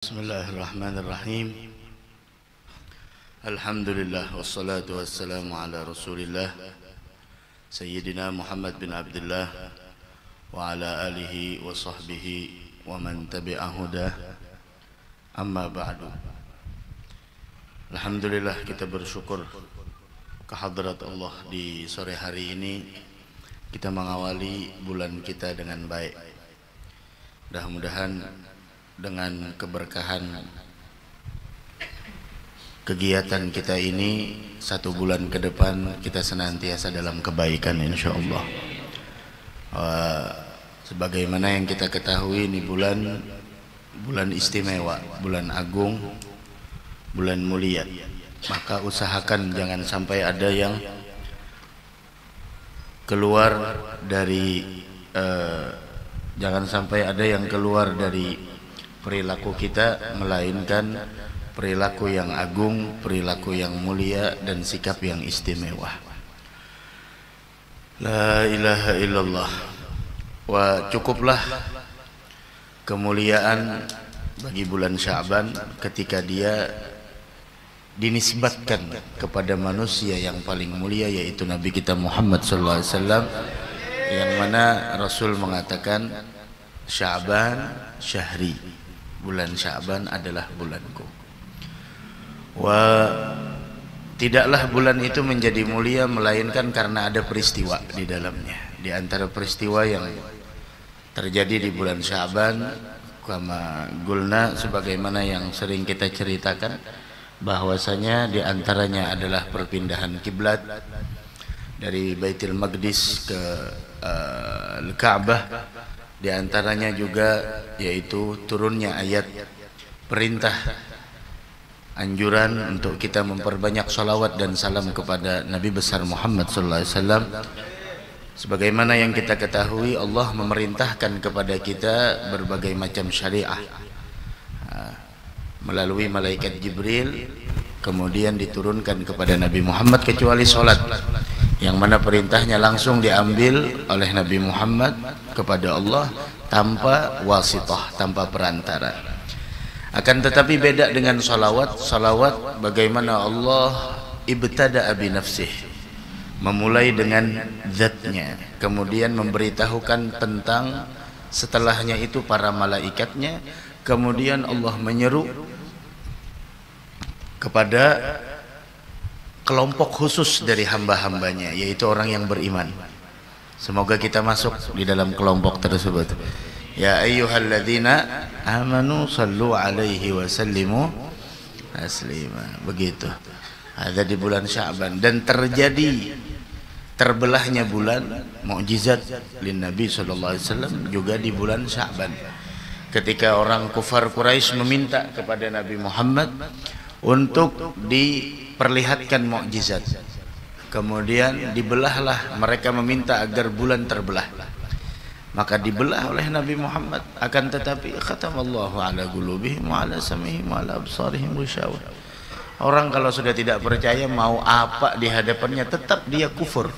Bismillahirrahmanirrahim. Alhamdulillah wassalatu wassalamu ala Rasulillah Sayyidina Muhammad bin Abdullah wa ala alihi wa sahbihi wa man tabi'ahu dah. Amma ba'du. Alhamdulillah, kita bersyukur kehadrat Allah di sore hari ini. Kita mengawali bulan kita dengan baik. Mudah-mudahan dengan keberkahan kegiatan kita ini, 1 bulan ke depan kita senantiasa dalam kebaikan insyaallah. Sebagaimana yang kita ketahui, ini bulan istimewa, bulan agung, bulan mulia. Maka usahakan jangan sampai ada yang keluar dari perilaku kita, melainkan perilaku yang agung, perilaku yang mulia, dan sikap yang istimewa. La ilaha illallah. Wa cukuplah kemuliaan bagi bulan Sya'ban ketika dia dinisbatkan kepada manusia yang paling mulia, yaitu Nabi kita Muhammad sallallahu alaihi wasallam, yang mana Rasul mengatakan Sya'ban syahri, bulan Sya'ban adalah bulanku. Tidaklah bulan itu menjadi mulia melainkan karena ada peristiwa di dalamnya. Di antara peristiwa yang terjadi di bulan Sya'ban, kama gulna, sebagaimana yang sering kita ceritakan, bahwasanya di antaranya adalah perpindahan kiblat dari Baitul Maqdis ke Al-Ka'bah. Di antaranya juga yaitu turunnya ayat perintah anjuran untuk kita memperbanyak salawat dan salam kepada Nabi besar Muhammad sallallahu alaihi wasallam. Sebagaimana yang kita ketahui, Allah memerintahkan kepada kita berbagai macam syariah melalui malaikat Jibril, kemudian diturunkan kepada Nabi Muhammad, kecuali salat, yang mana perintahnya langsung diambil oleh Nabi Muhammad kepada Allah tanpa wasitah, tanpa perantara. Akan tetapi beda dengan salawat. Salawat bagaimana Allah ibtada'a bi nafsih, memulai dengan zatnya, kemudian memberitahukan tentang setelahnya itu para malaikatnya, kemudian Allah menyeru kepada kelompok khusus dari hamba-hambanya, yaitu orang yang beriman. Semoga kita masuk di dalam kelompok tersebut. Ya ayyuhalladzina amanu sallu alaihi wa sallimu taslima. Begitu. Ada di bulan Sya'ban, dan terjadi terbelahnya bulan, mukjizat lin Nabi sallallahu alaihi wasallam juga di bulan Sya'ban. Ketika orang kufar Quraisy meminta kepada Nabi Muhammad untuk diperlihatkan mukjizat, kemudian dibelahlah, mereka meminta agar bulan terbelah, maka dibelah oleh Nabi Muhammad. Akan tetapi khatamallahu ala qulubihim wa ala sam'ihim wa ala absarihim ghishawa. Orang kalau sudah tidak percaya, mau apa di hadapannya tetap dia kufur.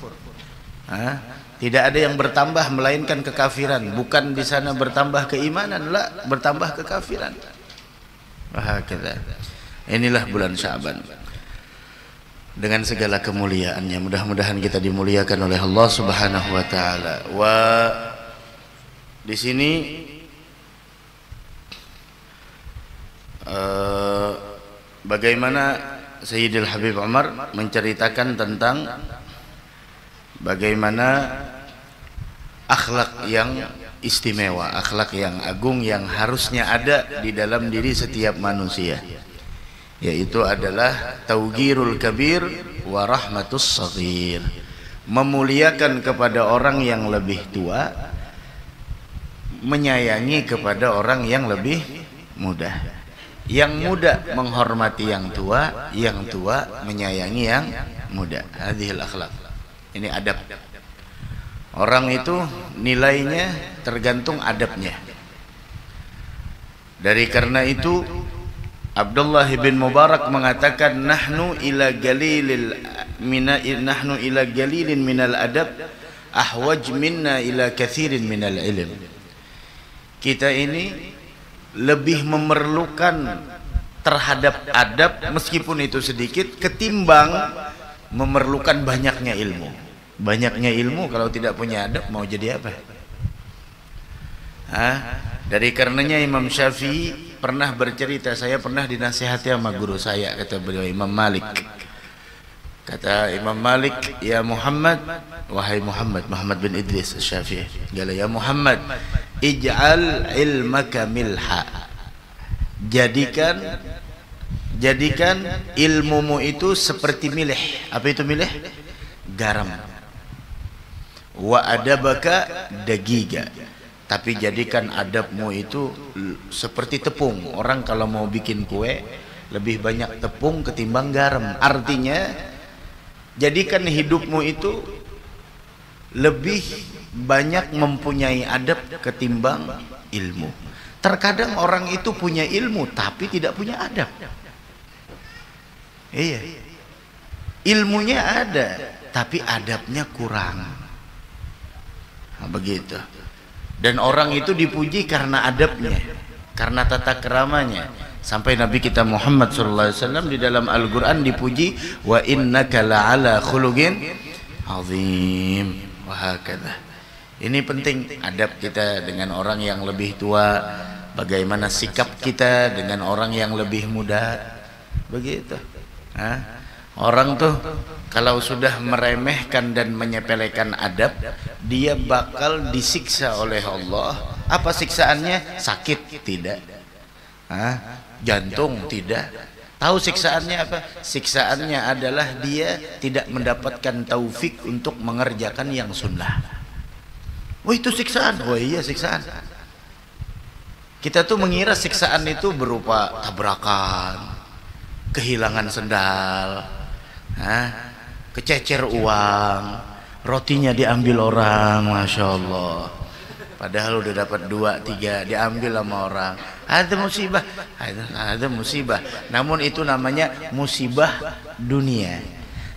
Tidak ada yang bertambah melainkan kekafiran. Bukan di sana bertambah keimanan, la, bertambah kekafiran. Wahakadha. Inilah bulan Sya'ban dengan segala kemuliaannya. Mudah-mudahan kita dimuliakan oleh Allah Subhanahu wa taala. Di sini bagaimana Sayyidil Habib Umar menceritakan tentang bagaimana akhlak yang istimewa, akhlak yang agung yang harusnya ada di dalam diri setiap manusia, yaitu adalah tauqirul kabir wa rahmatus shaghir, memuliakan kepada orang yang lebih tua, menyayangi kepada orang yang lebih muda, yang muda menghormati yang tua menyayangi yang muda. Hadhil akhlak. Ini adab. Orang itu nilainya tergantung adabnya. Dari karena itu Abdullah bin Mubarak mengatakan, nahnu ila galilin minal adab ahwaj minna ila kathirin minal ilm. Kita ini lebih memerlukan terhadap adab meskipun itu sedikit ketimbang memerlukan banyaknya ilmu. Banyaknya ilmu kalau tidak punya adab mau jadi apa? Dari karenanya Imam Syafi'i pernah bercerita, saya pernah dinasihati sama guru saya, kata beliau Imam Malik. Kata Imam Malik, ya Muhammad, wahai Muhammad, Muhammad bin Idris Syafi'i, kata ya Muhammad, ij'al ilmaka milha. Jadikan ilmumu itu seperti milih. Apa itu milih? Garam. Wa adabaka dagiga. Tapi jadikan adabmu itu seperti tepung. Orang kalau mau bikin kue lebih banyak tepung ketimbang garam. Artinya jadikan hidupmu itu lebih banyak mempunyai adab ketimbang ilmu. Terkadang orang itu punya ilmu tapi tidak punya adab. Iya, ilmunya ada tapi adabnya kurang. Nah, begitu. Dan orang itu dipuji karena adabnya, karena tata keramanya. Sampai Nabi kita Muhammad SAW di dalam Al-Quran dipuji, wa innaka la'ala khuluqin azim. Wahakadha. Ini penting adab kita dengan orang yang lebih tua, bagaimana sikap kita dengan orang yang lebih muda. Begitu. Orang tuh kalau sudah meremehkan dan menyepelekan adab, dia bakal disiksa oleh Allah. Apa siksaannya? Sakit? Tidak. Jantung? Tidak. Tahu siksaannya apa? Siksaannya adalah dia tidak mendapatkan taufik untuk mengerjakan yang sunnah. Oh itu siksaan? Oh iya siksaan. Kita tuh mengira siksaan itu berupa tabrakan, kehilangan sendal, kececer uang, rotinya diambil orang, masya Allah. Padahal udah dapat 2, 3 diambil sama orang. Ada musibah, ada musibah. Namun itu namanya musibah dunia.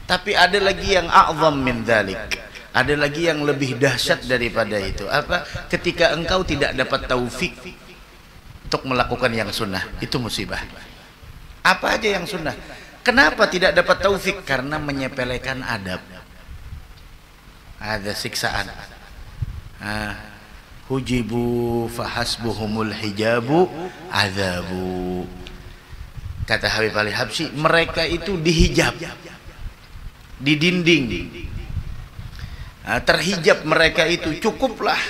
Tapi ada lagi yang a'zam min dzalik. Ada lagi yang lebih dahsyat daripada itu. Apa? Ketika engkau tidak dapat taufik untuk melakukan yang sunnah, itu musibah. Apa aja yang sunnah? Kenapa tidak dapat taufik? Karena menyepelekan adab. Ada siksaan. Hujibu fahasbuhumul hijabu azabu. Kata Habib Ali Habsyi, mereka itu dihijab, didinding, terhijab mereka itu cukuplah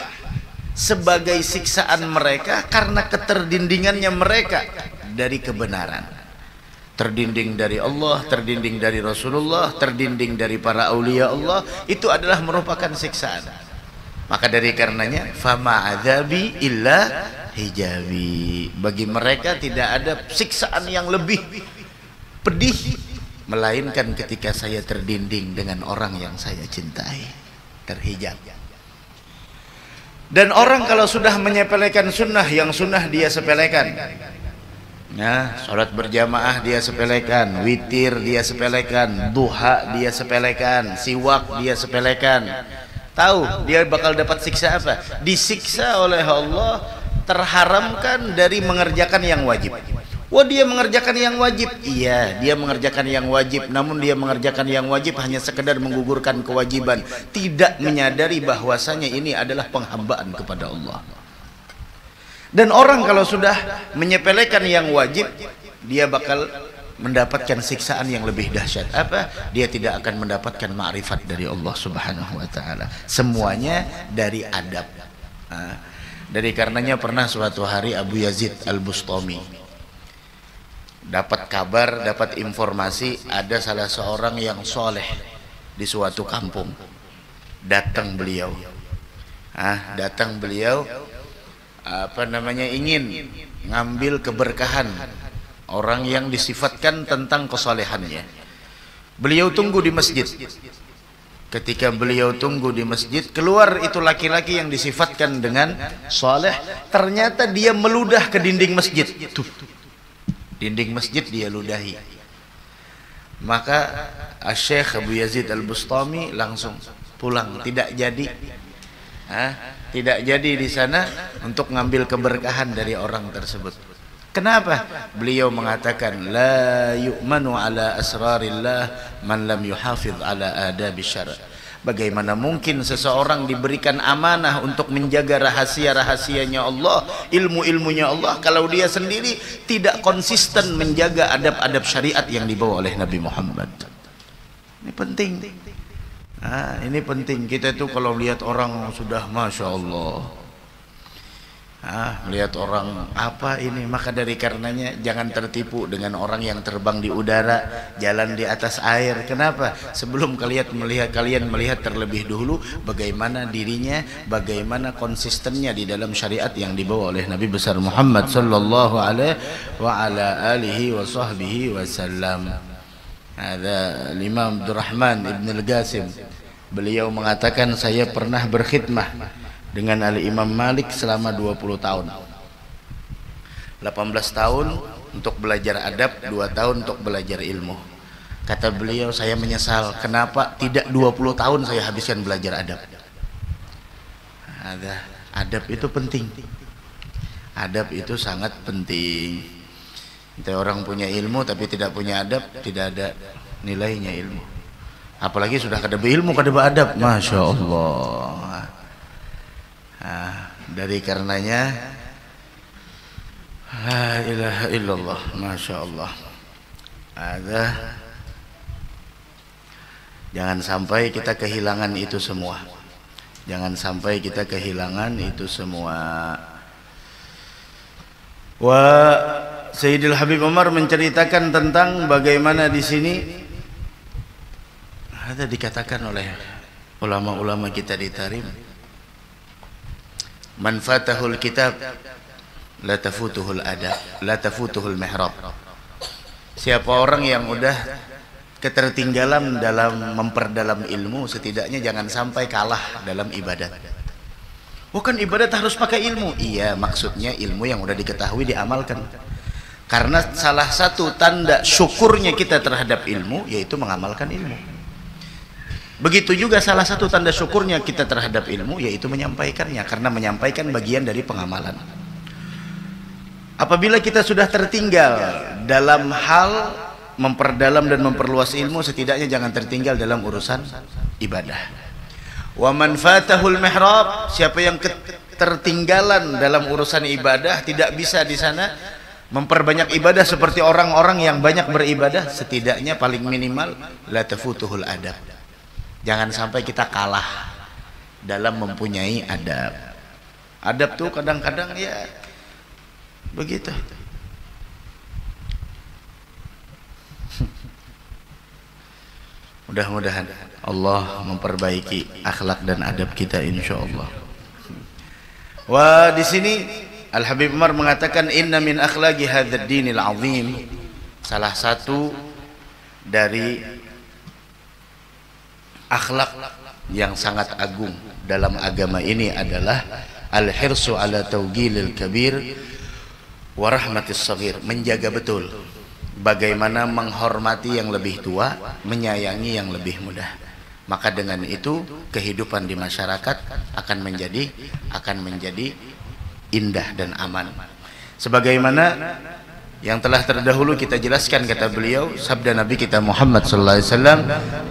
sebagai siksaan mereka karena keterdindingannya mereka dari kebenaran. Terdinding dari Allah, terdinding dari Rasulullah, terdinding dari para aulia Allah, itu adalah merupakan siksaan. Maka dari karenanya fama azabi illa hijabi. Bagi mereka tidak ada siksaan yang lebih pedih melainkan ketika saya terdinding dengan orang yang saya cintai, terhijab. Dan orang kalau sudah menyepelekan sunnah, yang sunnah dia sepelekan. Sholat berjamaah dia sepelekan, witir dia sepelekan, duha dia sepelekan, siwak dia sepelekan. Tahu dia bakal dapat siksa apa? Disiksa oleh Allah, terharamkan dari mengerjakan yang wajib. Wah, dia mengerjakan yang wajib. Iya, dia mengerjakan yang wajib, namun dia mengerjakan yang wajib hanya sekedar menggugurkan kewajiban, tidak menyadari bahwasanya ini adalah penghambaan kepada Allah. Dan orang kalau sudah menyepelekan yang wajib, dia bakal mendapatkan siksaan yang lebih dahsyat. Apa? Dia tidak akan mendapatkan ma'rifat dari Allah Subhanahu wa taala. Semuanya dari adab. Dari karenanya pernah suatu hari Abu Yazid Al-Bustami dapat kabar, dapat informasi ada salah seorang yang soleh di suatu kampung. Datang beliau. Datang beliau ingin ngambil keberkahan orang yang disifatkan tentang kesolehannya. Beliau tunggu di masjid. Ketika beliau tunggu di masjid, keluar itu laki-laki yang disifatkan dengan soleh. Ternyata dia meludah ke dinding masjid. Tuh, dinding masjid dia ludahi. Maka Syekh Abu Yazid Al-Bustami langsung pulang, tidak jadi tidak jadi di sana untuk ngambil keberkahan dari orang tersebut. Kenapa? Beliau mengatakan la yu'manu ala asrarillah man lam yuhafidh ala adabi syara'. Bagaimana mungkin seseorang diberikan amanah untuk menjaga rahasia-rahasianya Allah, ilmu-ilmunya Allah, kalau dia sendiri tidak konsisten menjaga adab-adab syariat yang dibawa oleh Nabi Muhammad. Ini penting. Nah, ini penting. Kita tuh kalau lihat orang sudah Masya Allah, melihat orang apa ini, maka dari karenanya jangan tertipu dengan orang yang terbang di udara, jalan di atas air. Kenapa? Sebelum kalian melihat terlebih dahulu bagaimana dirinya, bagaimana konsistennya di dalam syariat yang dibawa oleh Nabi besar Muhammad sallallahu alaihi wa ala alihi wa sahbihi wasallam. Ada Imam Abdurrahman Ibn Al-Qasim, beliau mengatakan, saya pernah berkhidmah dengan Al-Imam Malik selama 20 tahun. 18 tahun untuk belajar adab, 2 tahun untuk belajar ilmu. Kata beliau, saya menyesal kenapa tidak 20 tahun saya habiskan belajar adab. Adab itu penting. Adab itu sangat penting. Kita orang punya ilmu tapi tidak punya adab, tidak ada nilainya ilmu. Apalagi sudah kada berilmu, kada beradab, Masya Allah. Dari karenanya la ilaha illallah, Masya Allah. Jangan sampai kita kehilangan itu semua. Jangan sampai kita kehilangan itu semua. Sayyidil Habib Umar menceritakan tentang bagaimana di sini ada dikatakan oleh ulama-ulama kita di Tarim, man fatahul kitab la tafutuhul adab, la tafutuhul mihrab. Siapa orang yang udah ketertinggalan dalam memperdalam ilmu, setidaknya jangan sampai kalah dalam ibadat. Bukan ibadat harus pakai ilmu. Iya, maksudnya ilmu yang udah diketahui diamalkan. Karena salah satu tanda syukurnya kita terhadap ilmu yaitu mengamalkan ilmu. Begitu juga salah satu tanda syukurnya kita terhadap ilmu yaitu menyampaikannya, karena menyampaikan bagian dari pengamalan. Apabila kita sudah tertinggal dalam hal memperdalam dan memperluas ilmu, setidaknya jangan tertinggal dalam urusan ibadah. Wa man fatahul mihrab, siapa yang tertinggalan dalam urusan ibadah, tidak bisa di sana memperbanyak ibadah seperti orang-orang yang banyak beribadah, setidaknya paling minimal la tafutuhul adab. Jangan sampai kita kalah dalam mempunyai adab. Adab tuh kadang-kadang ya begitu. Mudah-mudahan Allah memperbaiki akhlak dan adab kita insyaallah. Wah, di sini Al Habib Umar mengatakan inna min akhlaqi hadzal dinil azim, salah satu dari akhlak yang sangat agung dalam agama ini adalah al-hirsu ala tawgilil kabir wa rahmatis saghir, menjaga betul bagaimana menghormati yang lebih tua, menyayangi yang lebih muda. Maka dengan itu kehidupan di masyarakat akan menjadi indah dan aman. Sebagaimana yang telah terdahulu kita jelaskan, kata beliau, sabda Nabi kita Muhammad sallallahu alaihi wasallam,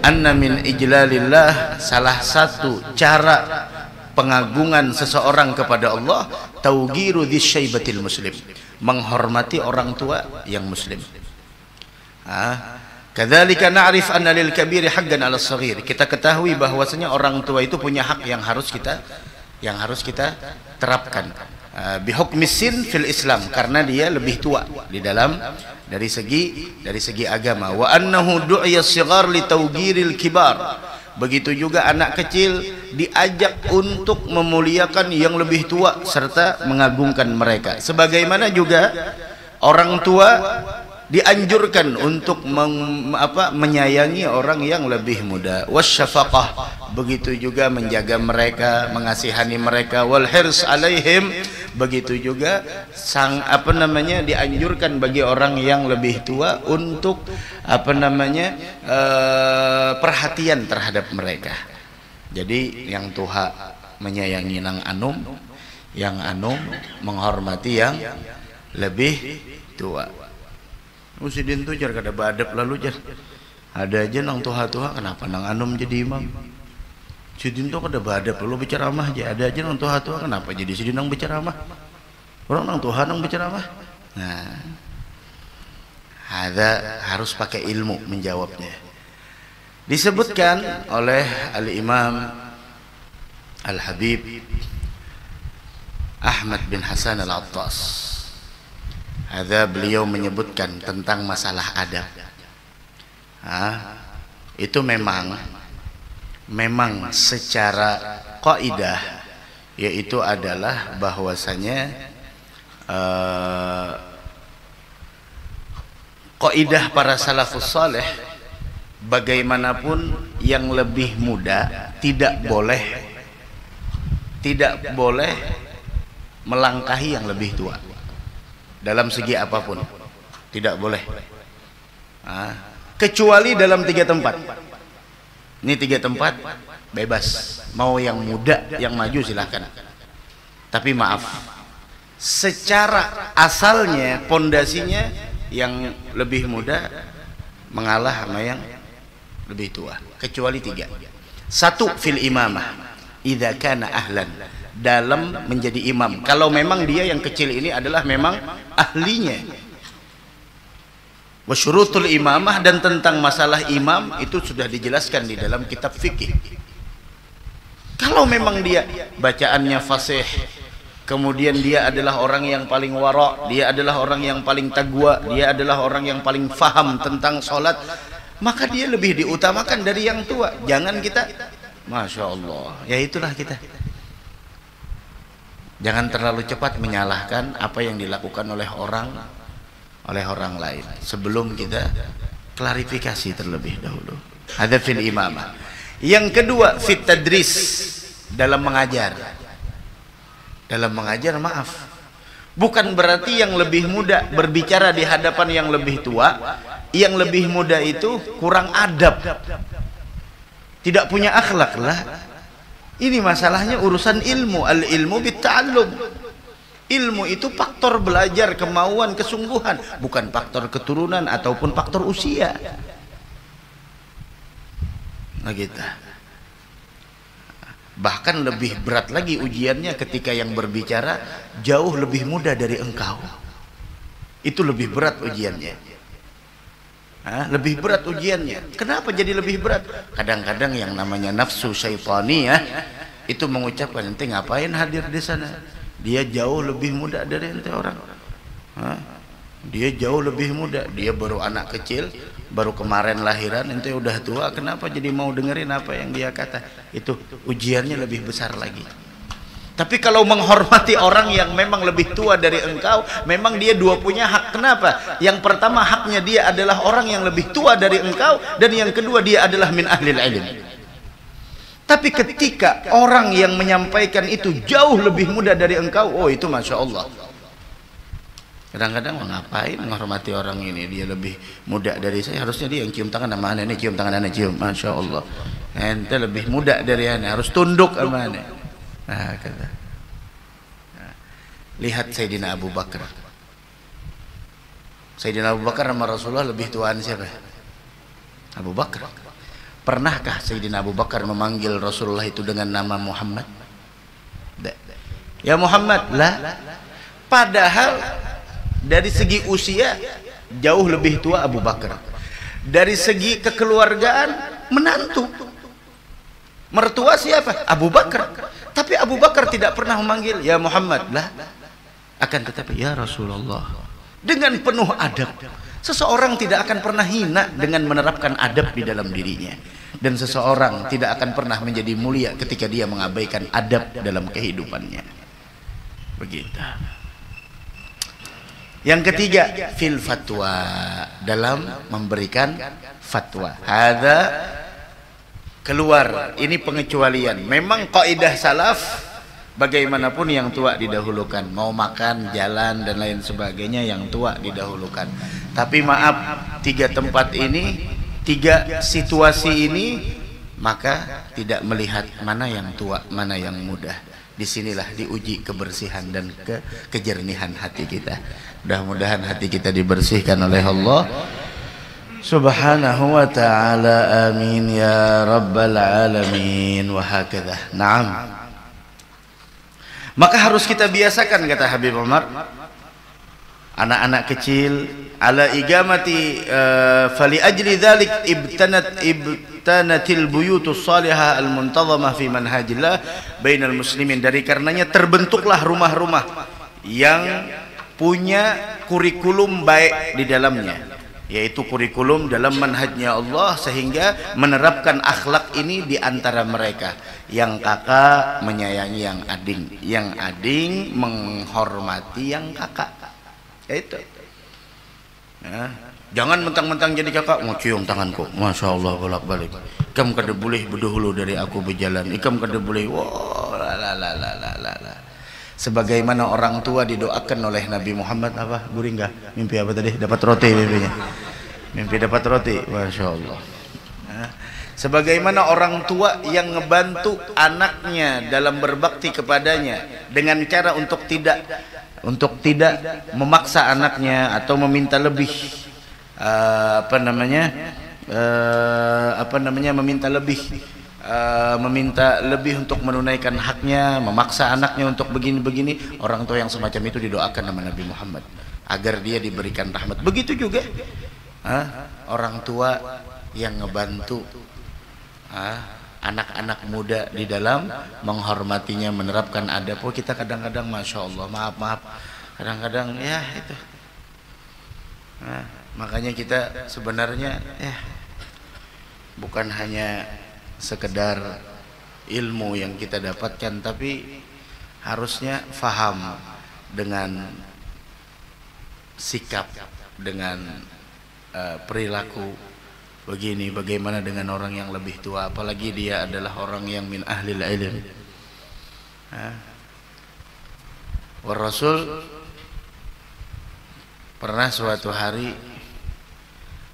anna min ijlalillah, salah satu cara pengagungan seseorang kepada Allah, taugiru dzisyaibatil muslim, menghormati orang tua yang muslim. Kadzalika na'rif anna lil kabiri haqqan 'ala shaghir, kita ketahui bahwasanya orang tua itu punya hak yang harus kita terapkan. Bihukmisin fil Islam, karena dia lebih tua di dalam dari segi agama. Wa annahu du'iya shighar li tawgiril kibar, begitu juga anak kecil diajak untuk memuliakan yang lebih tua serta mengagungkan mereka. Sebagaimana juga orang tua dianjurkan untuk menyayangi orang yang lebih muda. Wasyafaqah, begitu juga menjaga mereka, mengasihani mereka. Wal hirs alaihim, begitu juga dianjurkan bagi orang yang lebih tua untuk perhatian terhadap mereka. Jadi yang tua menyayangi nang anum, yang anum menghormati yang lebih tua. Musidin tuh jar kada badep lalu jar. Ada aja nang tuha-tuha kenapa nang anum jadi imam? Sidin tuh kada badep lalu berceramah aja. Ada aja nang tuha-tuha kenapa jadi sidin nang berceramah? Orang nang tuha nang berceramah. Nah, ada harus pakai ilmu menjawabnya. Disebutkan oleh Al-Imam Al-Habib Ahmad bin Hasan Al-Attas. Ada beliau menyebutkan tentang masalah adab. Itu memang secara kaidah, yaitu adalah bahwasanya kaidah para salafus saleh, bagaimanapun yang lebih muda tidak boleh melangkahi yang lebih tua dalam segi apapun, tidak boleh, kecuali dalam 3 tempat. Ini 3 tempat bebas, mau yang muda yang maju silahkan, tapi maaf, secara asalnya pondasinya yang lebih muda mengalah sama yang lebih tua, kecuali 3. 1 fil imamah, idza kana ahlan, dalam menjadi imam, kalau memang dia yang kecil ini adalah memang ahlinya. Wa syurutul imamah, dan tentang masalah imam itu sudah dijelaskan di dalam kitab fikih. Kalau memang dia bacaannya fasih, kemudian dia adalah orang yang paling wara', dia adalah orang yang paling taqwa, dia adalah orang yang paling faham tentang sholat, maka dia lebih diutamakan dari yang tua. Jangan kita, masya Allah, ya itulah kita. Jangan terlalu cepat menyalahkan apa yang dilakukan oleh orang lain sebelum kita klarifikasi terlebih dahulu. Ada fil imamah. Yang kedua, fit tadris, dalam mengajar. Dalam mengajar, maaf, bukan berarti yang lebih muda berbicara di hadapan yang lebih tua. Yang lebih muda itu kurang adab, tidak punya akhlak lah. Ini masalahnya urusan ilmu. Al ilmu bit ta'allum. Ilmu itu faktor belajar, kemauan, kesungguhan, bukan faktor keturunan ataupun faktor usia. Nah gitu. Bahkan lebih berat lagi ujiannya ketika yang berbicara jauh lebih muda dari engkau. Itu lebih berat ujiannya. Lebih berat ujiannya. Kenapa jadi lebih berat? Kadang-kadang yang namanya nafsu syaitaniyah itu mengucapkan, ente ngapain hadir di sana? Dia jauh lebih muda dari ente orang. Dia jauh lebih muda. Dia baru anak kecil, baru kemarin lahiran, ente udah tua. Kenapa jadi mau dengerin apa yang dia kata? Itu ujiannya lebih besar lagi. Tapi kalau menghormati orang yang memang lebih tua dari engkau, memang dia dua punya hak. Kenapa? Yang pertama, haknya dia adalah orang yang lebih tua dari engkau, dan yang kedua, dia adalah min ahlil ilm. Tapi ketika orang yang menyampaikan itu jauh lebih muda dari engkau, oh itu masya Allah. Kadang-kadang ngapain menghormati orang ini, dia lebih muda dari saya, harusnya dia yang cium tangan sama ane, cium tangan ane, cium, masya Allah. Ente lebih muda dari ane, harus tunduk sama ane. Kata. Lihat Sayyidina Abu Bakar. Sayyidina Abu Bakar sama Rasulullah lebih tuaan siapa? Abu Bakar. Pernahkah Sayyidina Abu Bakar memanggil Rasulullah itu dengan nama Muhammad? Ya Muhammad lah. Padahal dari segi usia jauh lebih tua Abu Bakar. Dari segi kekeluargaan menantu. Mertua siapa? Abu Bakar. Tapi Abu Bakar tidak pernah memanggil ya Muhammad lah. Akan tetapi ya Rasulullah, dengan penuh adab. Seseorang tidak akan pernah hina dengan menerapkan adab di dalam dirinya, dan seseorang tidak akan pernah menjadi mulia ketika dia mengabaikan adab dalam kehidupannya. Begitu. Yang ketiga, fil fatwa, dalam memberikan fatwa. Ada keluar, ini pengecualian. Memang kaidah salaf, bagaimanapun yang tua didahulukan. Mau makan, jalan dan lain sebagainya, yang tua didahulukan. Tapi maaf, 3 tempat ini, 3 situasi ini maka tidak melihat mana yang tua, mana yang muda. Disinilah diuji kebersihan dan kejernihan hati kita. Mudah-mudahan hati kita dibersihkan oleh Allah Subhanahu wa ta'ala. Amin ya rabbal alamin. Wa hakadha. Naam. Maka harus kita biasakan, kata Habib Umar, anak-anak kecil ala igamati fali ajli dzalik ibtanatil buyutus salihah al muntazamah fi manhajillah bainal muslimin. Dari karenanya terbentuklah rumah-rumah yang punya kurikulum baik di dalamnya, yaitu kurikulum dalam manhajnya Allah, sehingga menerapkan akhlak ini di antara mereka. Yang kakak menyayangi yang ading menghormati yang kakak. Itu. Nah, jangan mentang-mentang jadi kakak mau cium tanganku, masya Allah bolak-balik. Ikam kada boleh berdahulu dari aku berjalan. Ikam kada boleh. Wah, la. Sebagaimana orang tua didoakan oleh Nabi Muhammad apa? Guring enggak? Mimpi apa tadi? Dapat roti mimpinya. Mimpi dapat roti, masya Allah. Nah, sebagaimana orang tua yang ngebantu anaknya dalam berbakti kepadanya dengan cara untuk tidak memaksa anaknya atau meminta lebih meminta lebih untuk menunaikan haknya, memaksa anaknya untuk begini-begini. Orang tua yang semacam itu didoakan sama Nabi Muhammad agar dia diberikan rahmat. Begitu juga orang tua yang ngebantu anak-anak muda di dalam menghormatinya, menerapkan adab. Oh, kita kadang-kadang masya Allah, maaf kadang-kadang ya itu. Makanya kita sebenarnya bukan hanya sekedar ilmu yang kita dapatkan, tapi harusnya faham dengan sikap, dengan perilaku. Begini, bagaimana dengan orang yang lebih tua, apalagi dia adalah orang yang min ahlil ilm. Rasul pernah suatu hari,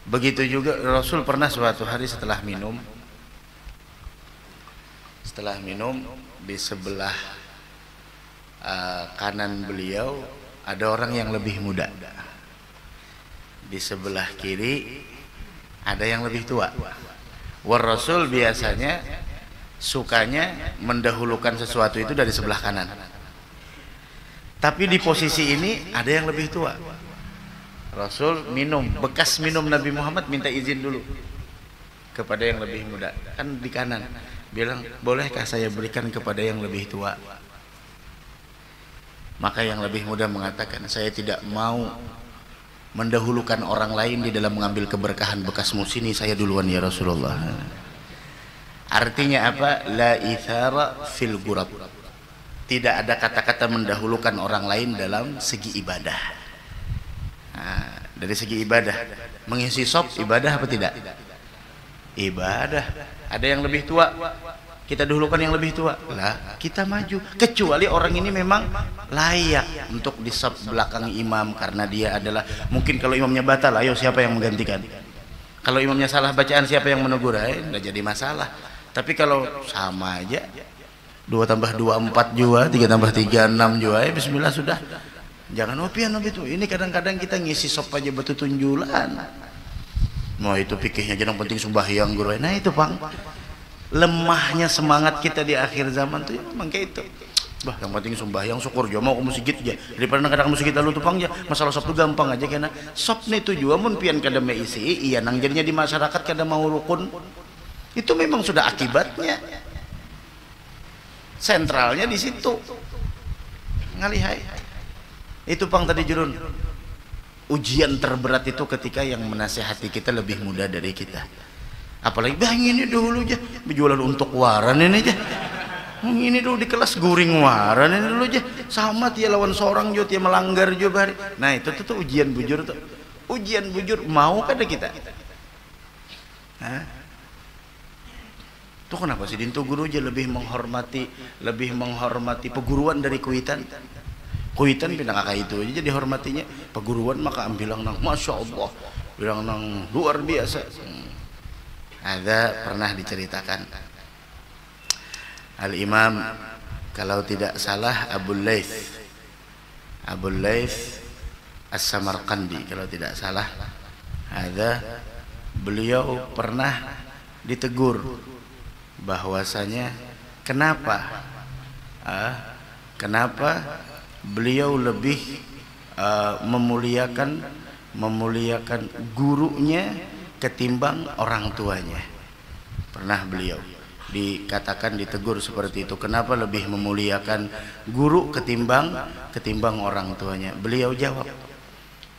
begitu juga Rasul pernah suatu hari setelah minum di sebelah kanan beliau ada orang yang lebih muda, di sebelah kiri ada yang lebih tua. Rasul biasanya sukanya mendahulukan sesuatu itu dari sebelah kanan. Tapi di posisi ini ada yang lebih tua. Rasul bekas minum Nabi Muhammad minta izin dulu kepada yang lebih muda, kan di kanan. Bilang, bolehkah saya berikan kepada yang lebih tua? Maka yang lebih muda mengatakan, saya tidak mau mendahulukan orang lain di dalam mengambil keberkahan bekasmu. Sini saya duluan ya Rasulullah. Artinya apa? La ithara fil ghurab. Tidak ada kata-kata mendahulukan orang lain dalam segi ibadah. Dari segi ibadah, mengisi sop ibadah apa tidak? Ibadah. Ada yang lebih tua, kita dahulukan yang lebih tua, lah kita maju. Kecuali orang ini memang layak untuk di saf belakang imam, karena dia adalah, mungkin kalau imamnya batal, ayo siapa yang menggantikan? Kalau imamnya salah bacaan, siapa yang menegur? Tidak jadi masalah. Tapi kalau sama aja, 2 tambah 2 4 jua, 3 tambah 3 6 jua, bismillah sudah. Jangan opian itu. Ini kadang-kadang kita ngisi sop aja batu tunjulan. Mau itu pikirnya jangan penting sembahyang guru. Nah itu Bang, lemahnya semangat kita di akhir zaman tuh memang kayak itu. Bah, yang penting sembahyang, syukur jo mau ke masjid aja. Daripada kadang masjid lalu tuh Bang ya, masalah sop tuh gampang aja karena sop nih tujuan mun pian kada meisi, iya nang jadinya di masyarakat kada mau rukun. Itu memang sudah akibatnya. Sentralnya di situ. Ngalihai. Itu Bang tadi jurun. Ujian terberat itu ketika yang menasehati kita lebih muda dari kita. Apalagi bang ini dulu aja berjualan untuk waran ini aja. Ini dulu di kelas guring waran ini dulu aja. Sama dia lawan seorang juga dia melanggar juga bari. Nah itu tuh ujian bujur tuh. Ujian bujur mau kada kita? Hah? Tuh kenapa sih dintu guru aja lebih menghormati peguruan dari kuitan. Kuitan pindah kakak itu aja jadi hormatinya. Peguruan maka bilang nang masya Allah, bilang nang luar biasa. Ada pernah diceritakan Al-Imam, kalau tidak salah Abul Laits As-Samarqandi, kalau tidak salah, ada beliau pernah ditegur bahwasanya kenapa beliau lebih memuliakan gurunya ketimbang orang tuanya. Pernah beliau dikatakan, ditegur seperti itu, kenapa lebih memuliakan guru ketimbang orang tuanya. Beliau jawab,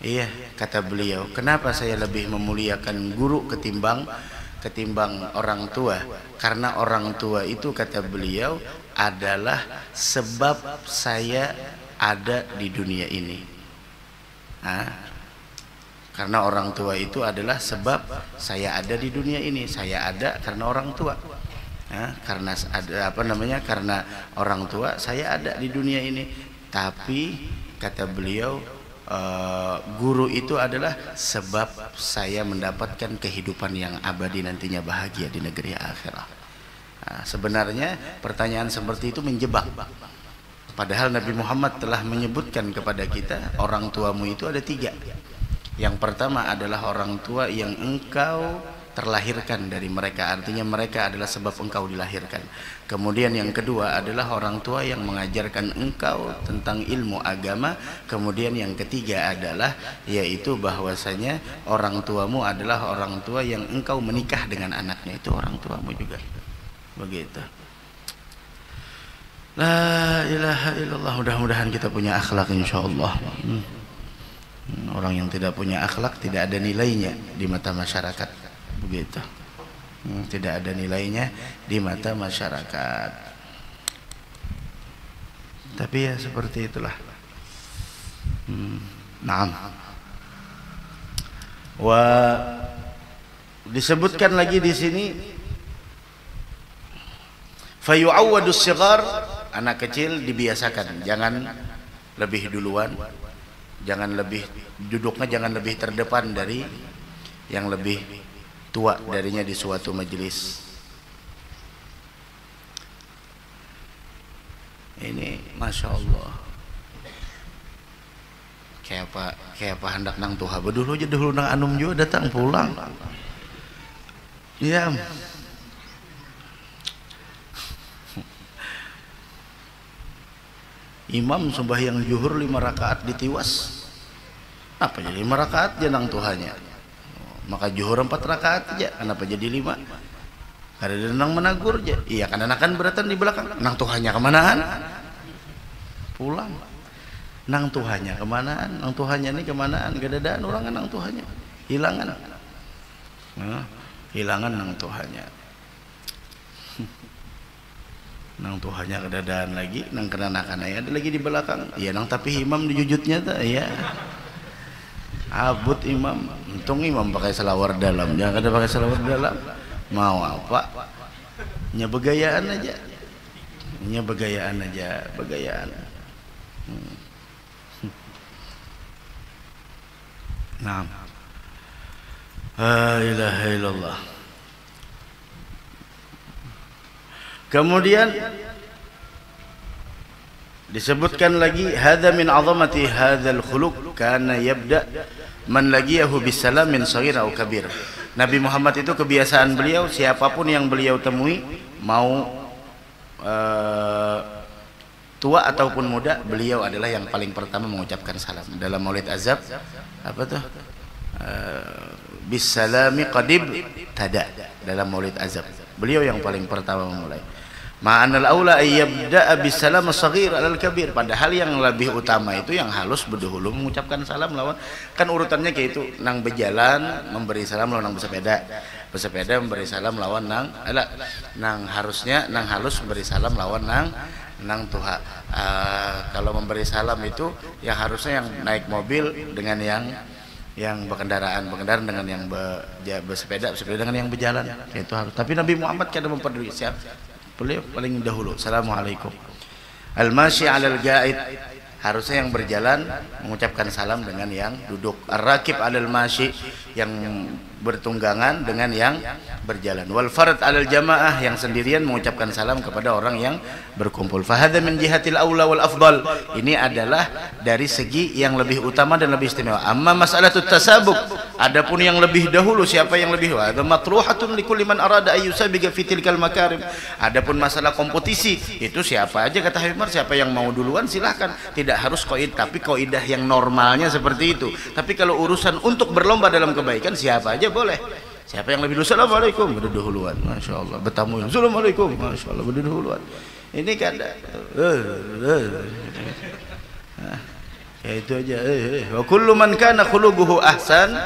iya, kata beliau, kenapa saya lebih memuliakan guru ketimbang orang tua? Karena orang tua itu, kata beliau, adalah sebab saya ada di dunia ini. Karena orang tua itu adalah sebab saya ada di dunia ini. Saya ada karena orang tua. Karena ada karena orang tua saya ada di dunia ini. Tapi kata beliau, guru itu adalah sebab saya mendapatkan kehidupan yang abadi nantinya, bahagia di negeri akhirat. Sebenarnya pertanyaan seperti itu menjebak. Padahal Nabi Muhammad telah menyebutkan kepada kita, orang tuamu itu ada 3. Yang pertama adalah orang tua yang engkau terlahirkan dari mereka, artinya mereka adalah sebab engkau dilahirkan. Kemudian yang kedua adalah orang tua yang mengajarkan engkau tentang ilmu agama. Kemudian yang ketiga adalah, yaitu bahwasanya orang tuamu adalah orang tua yang engkau menikah dengan anaknya, itu orang tuamu juga. Begitu. La ilaha illallah. Mudah-mudahan kita punya akhlak insyaallah. Orang yang tidak punya akhlak tidak ada nilainya di mata masyarakat. Begitu. Tidak ada nilainya di mata masyarakat. Tapi ya seperti itulah. Naam. Wa disebutkan lagi di sini, fayu'awwadus shighar, anak kecil dibiasakan jangan lebih duluan, jangan lebih duduknya, jangan lebih terdepan dari yang lebih tua darinya di suatu majelis. Ini masya Allah, kayak apa hendak nang tuha dulu aja, dulu nang anum juga datang pulang. Ya, imam sembahyang zuhur 5 rakaat ditiwas, apa jadi 5 rakaat jenang tuhannya? Maka zuhur 4 rakaat aja, kenapa jadi 5? Karena nang menagur aja. Iya, karena anak beratan di belakang. Nang tuhannya kemanaan? Pulang. Nang tuhannya kemanaan? Nang tuhannya ini kemanaan? Gadadaan orang nang tuhannya. Hilangan. Hilangan nang tuhannya. Nang tuhannya gadadaan lagi, nang kenanakan ada lagi di belakang. Iya, nang tapi imam dijujutnya ta, iya. Abut imam, untung imam pakai selawar dalam, jangan ada pakai selawar dalam. Mau apa? Nya begayaan aja, begayaan. Nah, la ilaha illallah. Kemudian disebutkan lagi, hadza min 'azamati hadzal khuluq kana yabda man lagiyahu bisalam min shaghir au kabir. Nabi Muhammad itu kebiasaan beliau, siapapun yang beliau temui, mau tua ataupun muda, beliau adalah yang paling pertama mengucapkan salam. Dalam Maulid Azab apa tuh? Bisalami qadib tada. Dalam Maulid Azab beliau yang paling pertama memulai. Ma'anal aula ayyabda'a bisalam as-saghir alal kabir. Padahal yang lebih utama itu yang halus berdahulu mengucapkan salam lawan, kan urutannya kayak itu, nang berjalan memberi salam lawan nang bersepeda memberi salam lawan nang harusnya nang halus memberi salam lawan nang tuha. Kalau memberi salam itu yang harusnya yang naik mobil dengan yang berkendaraan dengan yang bersepeda dengan yang berjalan, itu harus. Tapi Nabi Muhammad kadang memperdui siap, beliau paling dahulu assalamualaikum. Al-mashi 'alal ga'id harusnya yang berjalan mengucapkan salam dengan yang duduk. Ar-rakib 'alal masyi, yang bertunggangan dengan yang berjalan. Wal fard 'alal jamaah, yang sendirian mengucapkan salam kepada orang yang berkumpul. Fa hadza min jihatil aula wal afdal, ini adalah dari segi yang lebih utama dan lebih istimewa. Amma mas'alatut tasabuk, adapun yang lebih dahulu, siapa yang lebih, wa matruhatun likulli man arada ayyusabiga fi tilkal makarim. Adapun masalah kompetisi, itu siapa aja kata Habib Umar, siapa yang mau duluan silahkan, tidak harus qaid, tapi qaidah yang normalnya seperti itu. Tapi kalau urusan untuk berlomba dalam kebaikan, siapa aja boleh. Siapa yang lebih dulu, assalamualaikum, berdua duluan, masya Allah. Bertamu, assalamualaikum, masya Allah, berdua duluan. Ini kan ya itu aja. Wa kullu man kana khuluquhu ahsan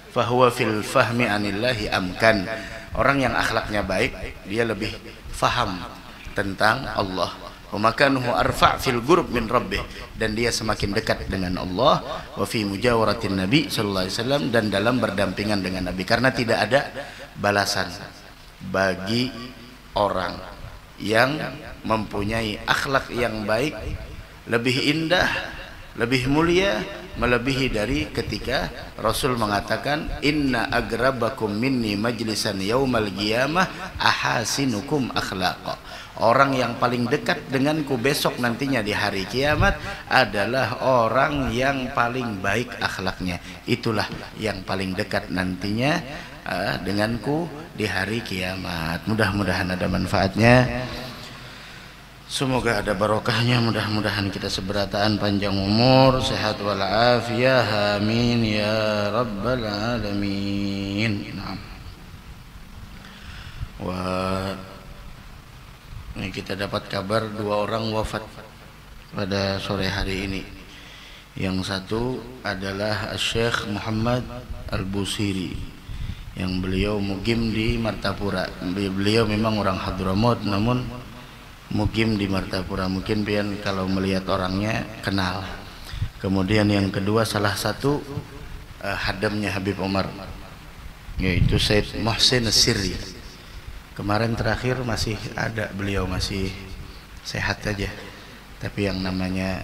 fahuwa fil fahmi anillahi amkan. Orang yang akhlaknya baik, dia lebih faham tentang Allah. Wa makanuhu arfa' fil qurb min rabbih, dan dia semakin dekat dengan Allah. Wa fi mujawaratin nabi sallallahu alaihi wasallam, dan dalam berdampingan dengan nabi, karena tidak ada balasan bagi orang yang mempunyai akhlak yang baik lebih indah, lebih mulia, melebihi dari ketika Rasul mengatakan inna agrabakum minni majlisan yaumal qiyamah ahasinukum akhlaqa. Orang yang paling dekat denganku besok nantinya di hari kiamat adalah orang yang paling baik akhlaknya. Itulah yang paling dekat nantinya denganku di hari kiamat. Mudah-mudahan ada manfaatnya, semoga ada barokahnya. Mudah-mudahan kita seberataan panjang umur, sehat walafiat, amin ya rabbal alamin. Wah, ini kita dapat kabar 2 orang wafat pada sore hari ini. Yang satu adalah Syekh Muhammad Al-Busiri, yang beliau mukim di Martapura. Beliau memang orang Hadramaut, namun mukim di Martapura. Mungkin pian kalau melihat orangnya kenal. Kemudian yang kedua, salah satu hadamnya Habib Umar, yaitu Said Muhsin As-Sirri. Kemarin terakhir masih ada, beliau masih sehat saja, tapi yang namanya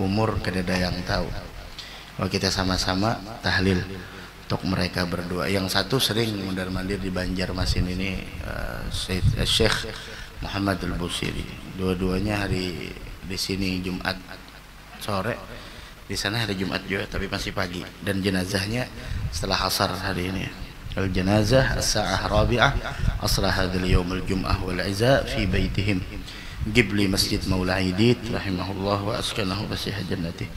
umur kedada yang tahu. Kita sama-sama tahlil untuk mereka berdua. Yang satu sering mondar-mandir di Banjarmasin ini, Syekh Muhammad Al-Busiri. Dua-duanya hari di sini Jumat sore, di sana hari Jumat juga, tapi masih pagi. Dan jenazahnya setelah asar hari ini. Al-janazah as-sa'ah rabi'ah asra hadzal yaum al-jum'ah wal 'iza fi baitihim Gibli Masjid Maula Aidit rahimahullah wa askanahu fasih jannati.